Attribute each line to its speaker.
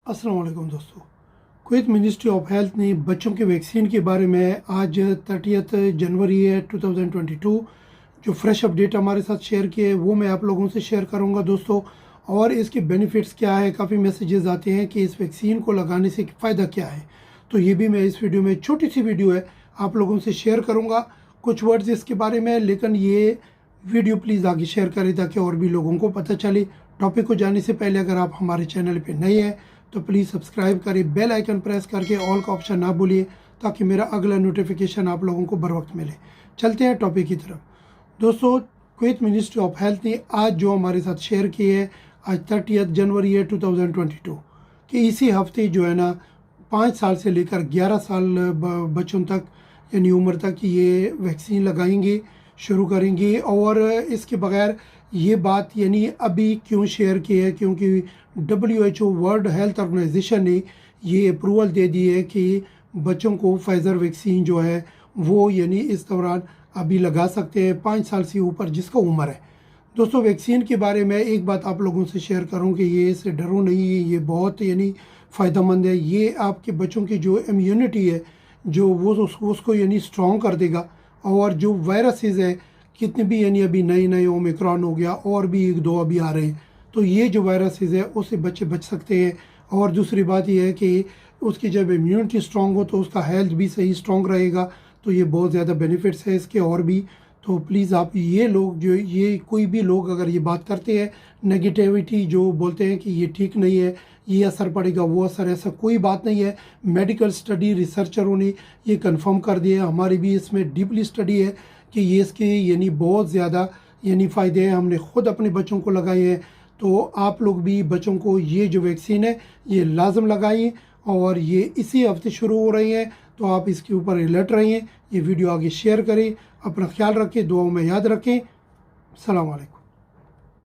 Speaker 1: अस्सलाम वालेकुम दोस्तों। कुवैत मिनिस्ट्री ऑफ हेल्थ ने बच्चों के वैक्सीन के बारे में आज 30 जनवरी है 2022 जो फ्रेश अपडेट हमारे साथ शेयर किए वो मैं आप लोगों से शेयर करूंगा दोस्तों। और इसके बेनिफिट्स क्या है, काफ़ी मैसेजेस आते हैं कि इस वैक्सीन को लगाने से फ़ायदा क्या है, तो ये भी मैं इस वीडियो में, छोटी सी वीडियो है, आप लोगों से शेयर करूँगा कुछ वर्ड्स इसके बारे में। लेकिन ये वीडियो प्लीज़ आगे शेयर करें ताकि और भी लोगों को पता चले। टॉपिक को जाने से पहले अगर आप हमारे चैनल पे नए हैं तो प्लीज़ सब्सक्राइब करें, बेल आइकन प्रेस करके ऑल का ऑप्शन ना भूलिए ताकि मेरा अगला नोटिफिकेशन आप लोगों को बर वक्त मिले। चलते हैं टॉपिक की तरफ दोस्तों। कुवैत मिनिस्ट्री ऑफ हेल्थ ने आज जो हमारे साथ शेयर किए है, आज 30 जनवरी है 2022 कि इसी हफ्ते जो है ना 5 साल से लेकर 11 साल बच्चों तक यानी उम्र तक ये वैक्सीन लगाएंगे, शुरू करेंगे। और इसके बगैर ये बात यानी अभी क्यों शेयर की है, क्योंकि WHO वर्ल्ड हेल्थ ऑर्गेनाइजेशन ने ये अप्रूवल दे दी है कि बच्चों को फाइज़र वैक्सीन जो है वो यानी इस दौरान अभी लगा सकते हैं 5 साल से ऊपर जिसका उम्र है। दोस्तों वैक्सीन के बारे में एक बात आप लोगों से शेयर करूं कि ये इससे डरो नहीं है, ये बहुत यानी फ़ायदेमंद है। ये आपके बच्चों की जो इम्यूनिटी है जो वो उसको यानी स्ट्रॉन्ग कर देगा। और जो वायरसेस है कितने भी यानी अभी नए नए ओमिक्रॉन हो गया और भी 1-2 अभी आ रहे हैं, तो ये जो वायरसेस है उससे बच्चे बच सकते हैं। और दूसरी बात ये है कि उसकी जब इम्यूनिटी स्ट्रॉन्ग हो तो उसका हेल्थ भी सही स्ट्रॉन्ग रहेगा। तो ये बहुत ज़्यादा बेनिफिट्स है इसके और भी। तो प्लीज़ आप ये लोग जो ये कोई भी लोग अगर ये बात करते हैं नेगेटिविटी, जो बोलते हैं कि ये ठीक नहीं है, ये असर पड़ेगा वो असर, ऐसा कोई बात नहीं है। मेडिकल स्टडी रिसर्चरों ने ये कंफर्म कर दिया, हमारी भी इसमें डीपली स्टडी है कि ये इसके यानी बहुत ज़्यादा यानी फ़ायदे हैं। हमने ख़ुद अपने बच्चों को लगाए हैं, तो आप लोग भी बच्चों को ये जो वैक्सीन है ये लाजम लगाइए। और ये इसी हफ्ते शुरू हो रही है, तो आप इसके ऊपर अलर्ट रहिए। ये वीडियो आगे शेयर करें, अपना ख्याल रखें, दुआओं में याद रखें। अस्सलाम वालेकुम।